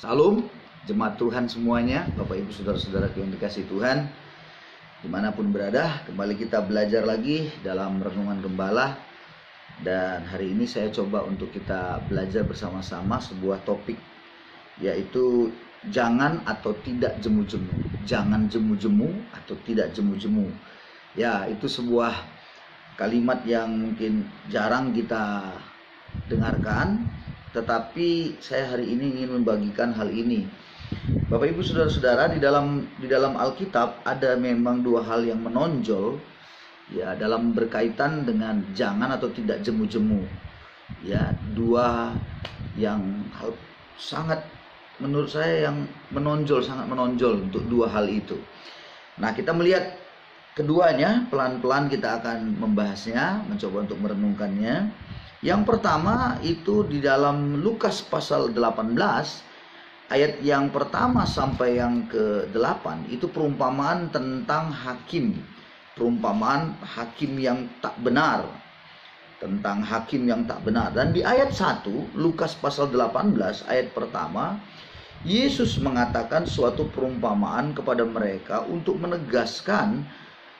Salam, jemaat Tuhan semuanya, Bapak Ibu Saudara-saudara yang dikasihi Tuhan, dimanapun berada. Kembali kita belajar lagi dalam Renungan Gembala. Dan hari ini saya coba untuk kita belajar bersama-sama sebuah topik, yaitu jangan atau tidak jemu-jemu. Jangan jemu-jemu atau tidak jemu-jemu. Ya, itu sebuah kalimat yang mungkin jarang kita dengarkan, tetapi saya hari ini ingin membagikan hal ini. Bapak Ibu Saudara-saudara, di dalam Alkitab ada memang dua hal yang menonjol ya dalam berkaitan dengan jangan atau tidak jemu-jemu. Ya, dua yang hal sangat menurut saya yang menonjol, sangat menonjol untuk dua hal itu. Nah, kita melihat keduanya, pelan-pelan kita akan membahasnya, mencoba untuk merenungkannya. Yang pertama itu di dalam Lukas pasal 18 ayat yang pertama sampai yang ke-8, itu perumpamaan tentang hakim. Perumpamaan hakim yang tak benar. Tentang hakim yang tak benar. Dan di ayat 1 Lukas pasal 18 ayat pertama, Yesus mengatakan suatu perumpamaan kepada mereka untuk menegaskan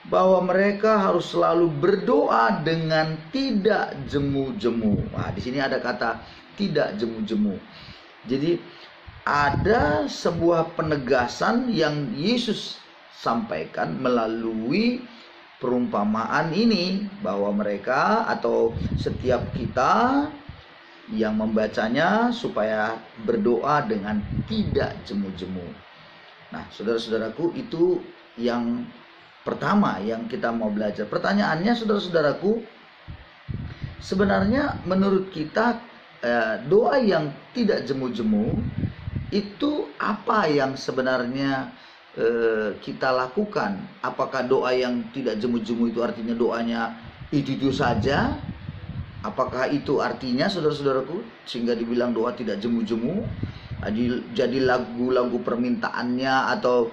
bahwa mereka harus selalu berdoa dengan tidak jemu-jemu. Nah, di sini ada kata tidak jemu-jemu. Jadi ada sebuah penegasan yang Yesus sampaikan melalui perumpamaan ini, bahwa mereka atau setiap kita yang membacanya supaya berdoa dengan tidak jemu-jemu. Nah, saudara-saudaraku, itu yang pertama yang kita mau belajar. Pertanyaannya, saudara-saudaraku, sebenarnya menurut kita doa yang tidak jemu-jemu itu apa yang sebenarnya kita lakukan? Apakah doa yang tidak jemu-jemu itu artinya doanya itu saja? Apakah itu artinya, saudara-saudaraku, sehingga dibilang doa tidak jemu-jemu? Jadi lagu-lagu permintaannya atau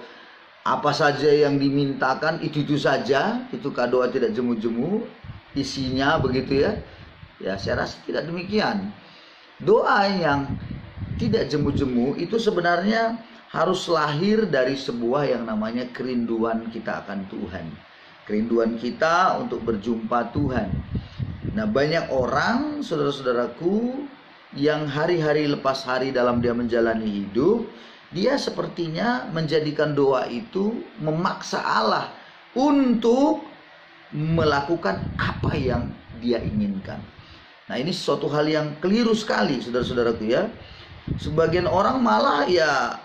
apa saja yang dimintakan itu saja, itu doa tidak jemu-jemu isinya, begitu ya. Ya, saya rasa tidak demikian. Doa yang tidak jemu-jemu itu sebenarnya harus lahir dari sebuah yang namanya kerinduan kita akan Tuhan. Kerinduan kita untuk berjumpa Tuhan. Nah, banyak orang, saudara-saudaraku, yang hari-hari lepas hari dalam dia menjalani hidup, dia sepertinya menjadikan doa itu memaksa Allah untuk melakukan apa yang dia inginkan. Nah, ini suatu hal yang keliru sekali, saudara-saudaraku ya. Sebagian orang malah ya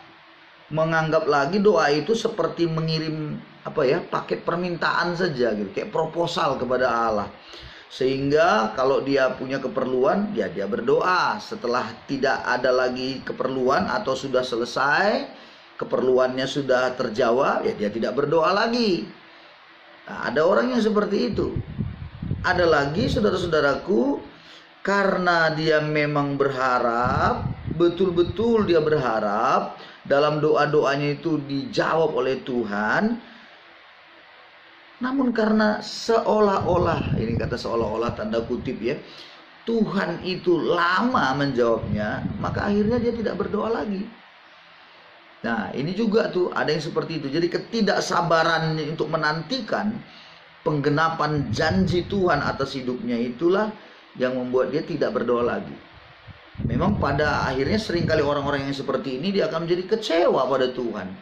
menganggap lagi doa itu seperti mengirim paket permintaan saja gitu, kayak proposal kepada Allah. Sehingga kalau dia punya keperluan, ya dia berdoa. Setelah tidak ada lagi keperluan atau sudah selesai, keperluannya sudah terjawab, ya dia tidak berdoa lagi. Nah, ada orang yang seperti itu. Ada lagi, saudara-saudaraku, karena dia memang berharap, betul-betul dia berharap dalam doa-doanya itu dijawab oleh Tuhan. Namun karena seolah-olah, ini kata seolah-olah tanda kutip ya, Tuhan itu lama menjawabnya, maka akhirnya dia tidak berdoa lagi. Nah, ini juga tuh ada yang seperti itu. Jadi ketidaksabarannya untuk menantikan penggenapan janji Tuhan atas hidupnya itulah yang membuat dia tidak berdoa lagi. Memang pada akhirnya seringkali orang-orang yang seperti ini dia akan menjadi kecewa pada Tuhan.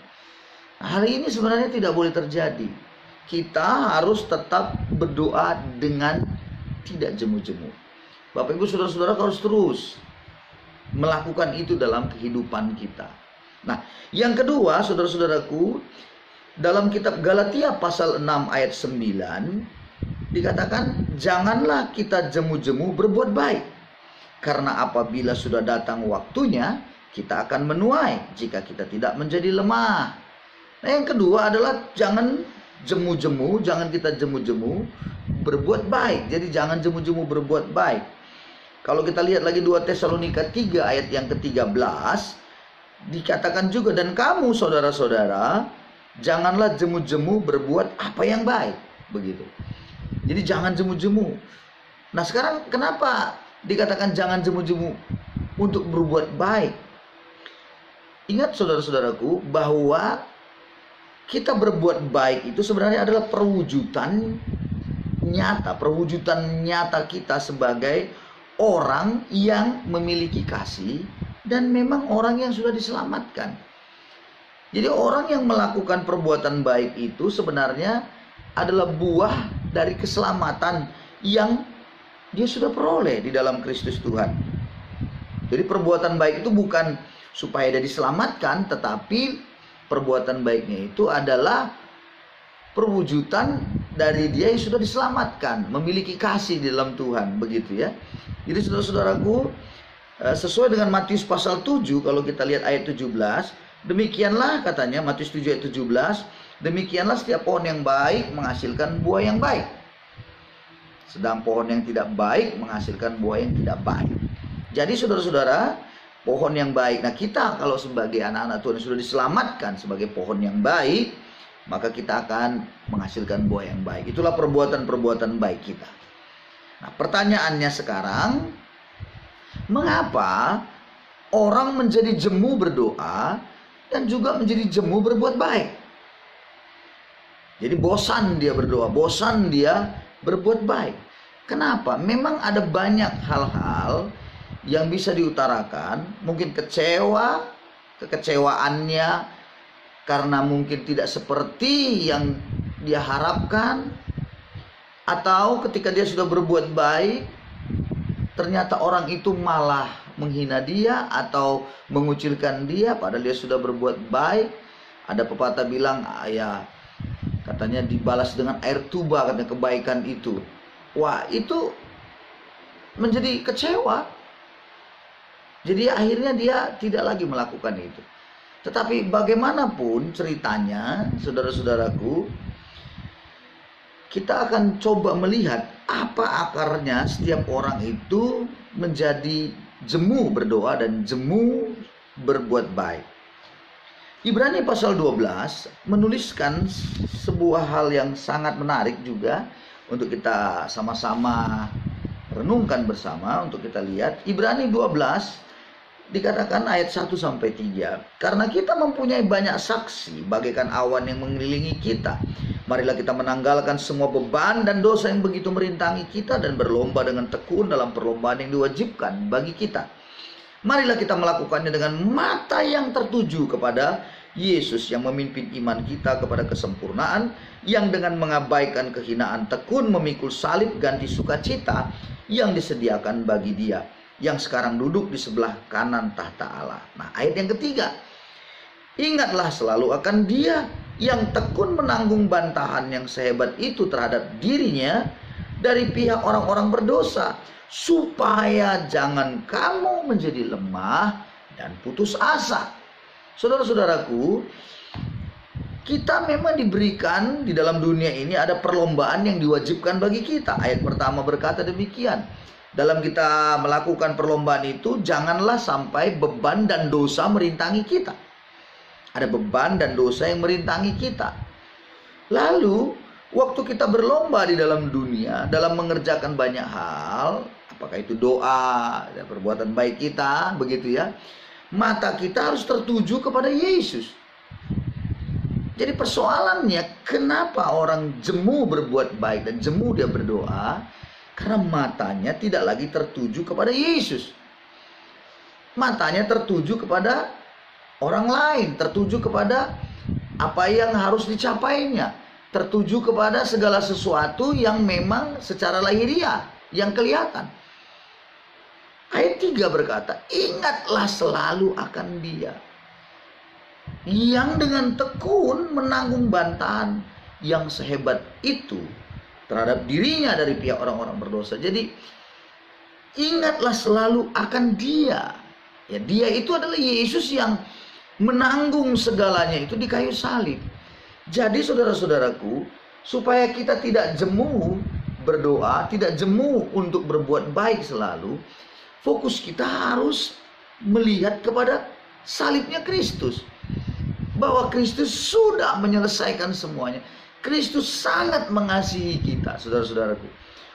Nah, hal ini sebenarnya tidak boleh terjadi. Kita harus tetap berdoa dengan tidak jemu-jemu. Bapak Ibu Saudara-saudara harus terus melakukan itu dalam kehidupan kita. Nah, yang kedua, saudara-saudaraku, dalam kitab Galatia pasal 6 ayat 9 dikatakan, janganlah kita jemu-jemu berbuat baik, karena apabila sudah datang waktunya, kita akan menuai jika kita tidak menjadi lemah. Nah, yang kedua adalah jangan jemu-jemu, jangan kita jemu-jemu berbuat baik. Jadi jangan jemu-jemu berbuat baik. Kalau kita lihat lagi 2 Tesalonika 3 ayat yang ke-13, dikatakan juga, dan kamu saudara-saudara, janganlah jemu-jemu berbuat apa yang baik. Begitu. Jadi jangan jemu-jemu. Nah, sekarang kenapa dikatakan jangan jemu-jemu untuk berbuat baik? Ingat saudara-saudaraku bahwa kita berbuat baik itu sebenarnya adalah perwujudan nyata kita sebagai orang yang memiliki kasih dan memang orang yang sudah diselamatkan. Jadi orang yang melakukan perbuatan baik itu sebenarnya adalah buah dari keselamatan yang dia sudah peroleh di dalam Kristus Tuhan. Jadi perbuatan baik itu bukan supaya dia diselamatkan, tetapi perbuatan baiknya itu adalah perwujudan dari dia yang sudah diselamatkan, memiliki kasih di dalam Tuhan, begitu ya. Jadi saudara-saudaraku, sesuai dengan Matius pasal 7, kalau kita lihat ayat 17, demikianlah katanya, Matius 7 ayat 17, demikianlah setiap pohon yang baik menghasilkan buah yang baik, sedang pohon yang tidak baik menghasilkan buah yang tidak baik. Jadi saudara-saudara, pohon yang baik. Nah, kita kalau sebagai anak-anak Tuhan yang sudah diselamatkan sebagai pohon yang baik, maka kita akan menghasilkan buah yang baik. Itulah perbuatan-perbuatan baik kita. Nah, pertanyaannya sekarang, mengapa orang menjadi jemu berdoa dan juga menjadi jemu berbuat baik? Jadi bosan dia berdoa, bosan dia berbuat baik. Kenapa? Memang ada banyak hal-hal yang bisa diutarakan. Mungkin kekecewaannya karena mungkin tidak seperti yang dia harapkan, atau ketika dia sudah berbuat baik ternyata orang itu malah menghina dia atau mengucilkan dia padahal dia sudah berbuat baik. Ada pepatah bilang, ya katanya dibalas dengan air tuba, katanya kebaikan itu. Wah, itu menjadi kecewa. Jadi akhirnya dia tidak lagi melakukan itu. Tetapi bagaimanapun ceritanya, saudara-saudaraku, kita akan coba melihat apa akarnya setiap orang itu menjadi jemu berdoa dan jemu berbuat baik. Ibrani pasal 12 menuliskan sebuah hal yang sangat menarik juga untuk kita sama-sama renungkan bersama, untuk kita lihat. Ibrani 12 dikatakan ayat 1-3, karena kita mempunyai banyak saksi bagaikan awan yang mengelilingi kita, marilah kita menanggalkan semua beban dan dosa yang begitu merintangi kita dan berlomba dengan tekun dalam perlombaan yang diwajibkan bagi kita. Marilah kita melakukannya dengan mata yang tertuju kepada Yesus yang memimpin iman kita kepada kesempurnaan, yang dengan mengabaikan kehinaan tekun memikul salib ganti sukacita yang disediakan bagi Dia yang sekarang duduk di sebelah kanan tahta Allah. Nah, ayat yang ketiga, ingatlah selalu akan Dia yang tekun menanggung bantahan yang sehebat itu terhadap dirinya dari pihak orang-orang berdosa, supaya jangan kamu menjadi lemah dan putus asa. Saudara-saudaraku, kita memang diberikan di dalam dunia ini ada perlombaan yang diwajibkan bagi kita. Ayat pertama berkata demikian. Dalam kita melakukan perlombaan itu, janganlah sampai beban dan dosa merintangi kita. Ada beban dan dosa yang merintangi kita. Lalu, waktu kita berlomba di dalam dunia, dalam mengerjakan banyak hal, apakah itu doa, perbuatan baik kita, begitu ya, mata kita harus tertuju kepada Yesus. Jadi persoalannya, kenapa orang jemu berbuat baik dan jemu dia berdoa? Karena matanya tidak lagi tertuju kepada Yesus. Matanya tertuju kepada orang lain, tertuju kepada apa yang harus dicapainya, tertuju kepada segala sesuatu yang memang secara lahiriah, yang kelihatan. Ayat 3 berkata, ingatlah selalu akan Dia yang dengan tekun menanggung bantahan yang sehebat itu terhadap dirinya dari pihak orang-orang berdosa. Jadi ingatlah selalu akan Dia. Ya, Dia itu adalah Yesus yang menanggung segalanya itu di kayu salib. Jadi saudara-saudaraku, supaya kita tidak jemu berdoa, tidak jemu untuk berbuat baik selalu, fokus kita harus melihat kepada salibnya Kristus. Bahwa Kristus sudah menyelesaikan semuanya. Kristus sangat mengasihi kita, saudara-saudaraku.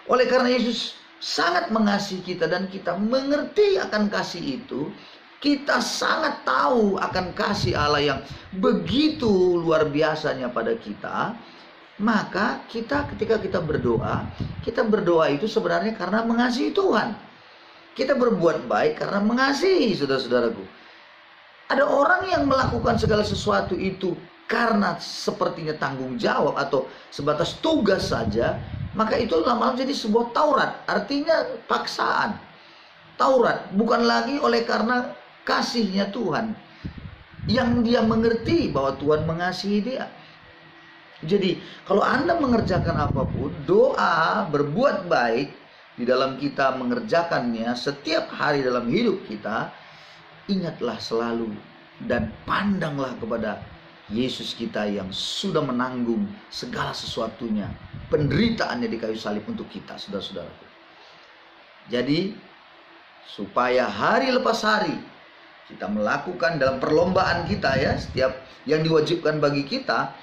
Oleh karena Yesus sangat mengasihi kita dan kita mengerti akan kasih itu, kita sangat tahu akan kasih Allah yang begitu luar biasanya pada kita, maka ketika kita berdoa itu sebenarnya karena mengasihi Tuhan. Kita berbuat baik karena mengasihi, saudara-saudaraku. Ada orang yang melakukan segala sesuatu itu karena sepertinya tanggung jawab atau sebatas tugas saja, maka itu lama-lama jadi sebuah Taurat, artinya paksaan. Taurat bukan lagi oleh karena kasihnya Tuhan, yang dia mengerti bahwa Tuhan mengasihi dia. Jadi kalau Anda mengerjakan apapun, doa, berbuat baik di dalam kita mengerjakannya setiap hari dalam hidup kita, ingatlah selalu dan pandanglah kepada Yesus kita yang sudah menanggung segala sesuatunya, penderitaannya di kayu salib untuk kita, saudara-saudaraku. Jadi supaya hari lepas hari kita melakukan dalam perlombaan kita ya, setiap yang diwajibkan bagi kita,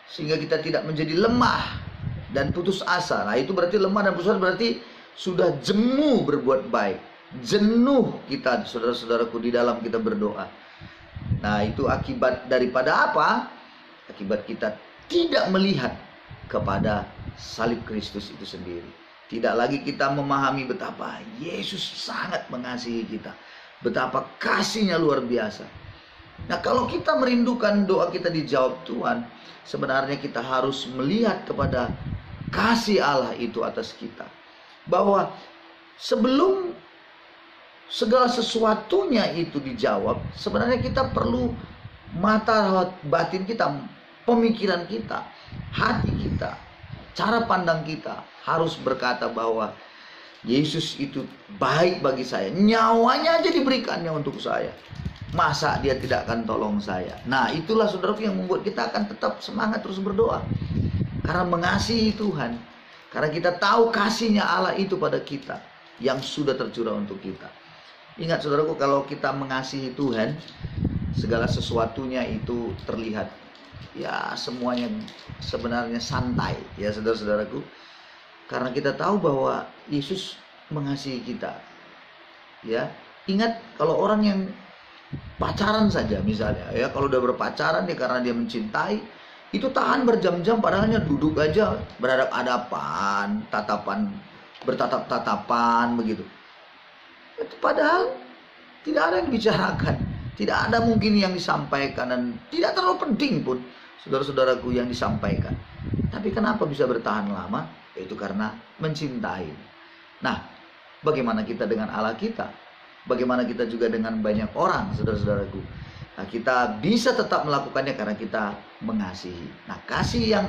sehingga kita tidak menjadi lemah dan putus asa. Nah itu berarti lemah dan putus asa berarti sudah jemu berbuat baik, jenuh kita, saudara-saudaraku, di dalam kita berdoa. Nah itu akibat daripada apa? Akibat kita tidak melihat kepada salib Kristus itu sendiri. Tidak lagi kita memahami betapa Yesus sangat mengasihi kita, betapa kasihnya luar biasa. Nah kalau kita merindukan doa kita dijawab Tuhan, sebenarnya kita harus melihat kepada kasih Allah itu atas kita. Bahwa sebelum segala sesuatunya itu dijawab, sebenarnya kita perlu mata batin kita, pemikiran kita, hati kita, cara pandang kita harus berkata bahwa Yesus itu baik bagi saya, nyawanya aja diberikannya untuk saya, masa dia tidak akan tolong saya. Nah itulah saudaraku yang membuat kita akan tetap semangat terus berdoa, karena mengasihi Tuhan, karena kita tahu kasihnya Allah itu pada kita yang sudah tercurah untuk kita. Ingat saudaraku, kalau kita mengasihi Tuhan, segala sesuatunya itu terlihat ya semuanya sebenarnya santai ya saudara-saudaraku, karena kita tahu bahwa Yesus mengasihi kita. Ya, ingat kalau orang yang pacaran saja misalnya ya, kalau udah berpacaran dia karena dia mencintai, itu tahan berjam-jam padahalnya duduk aja berhadap-hadapan, bertatap-tatapan begitu. Itu padahal tidak ada yang dibicarakan, tidak ada mungkin yang disampaikan, dan tidak terlalu penting pun saudara-saudaraku yang disampaikan. Tapi kenapa bisa bertahan lama? Yaitu karena mencintai. Nah, bagaimana kita dengan Allah kita? Bagaimana kita juga dengan banyak orang, saudara-saudaraku? Nah, kita bisa tetap melakukannya karena kita mengasihi. Nah, kasih yang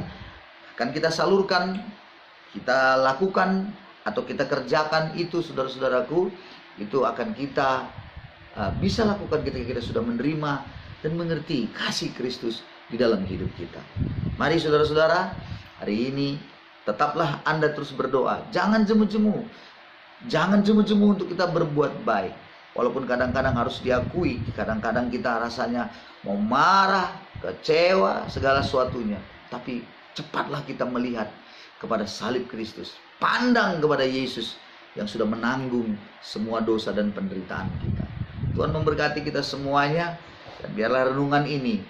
akan kita salurkan, kita lakukan atau kita kerjakan itu, saudara-saudaraku, itu akan kita bisa lakukan ketika kita sudah menerima dan mengerti kasih Kristus di dalam hidup kita. Mari saudara-saudara, hari ini tetaplah Anda terus berdoa. Jangan jemu-jemu. Jangan jemu-jemu untuk kita berbuat baik. Walaupun kadang-kadang harus diakui, kadang-kadang kita rasanya mau marah, kecewa, segala sesuatunya. Tapi cepatlah kita melihat kepada salib Kristus. Pandang kepada Yesus yang sudah menanggung semua dosa dan penderitaan kita. Tuhan memberkati kita semuanya. Dan biarlah renungan ini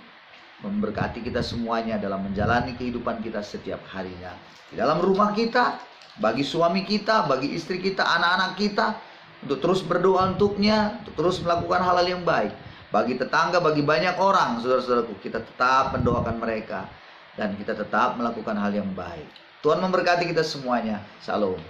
memberkati kita semuanya dalam menjalani kehidupan kita setiap harinya. Di dalam rumah kita, bagi suami kita, bagi istri kita, anak-anak kita, untuk terus berdoa untuknya, untuk terus melakukan hal-hal yang baik. Bagi tetangga, bagi banyak orang, saudara-saudaraku, kita tetap mendoakan mereka. Dan kita tetap melakukan hal yang baik. Tuhan memberkati kita semuanya. Shalom.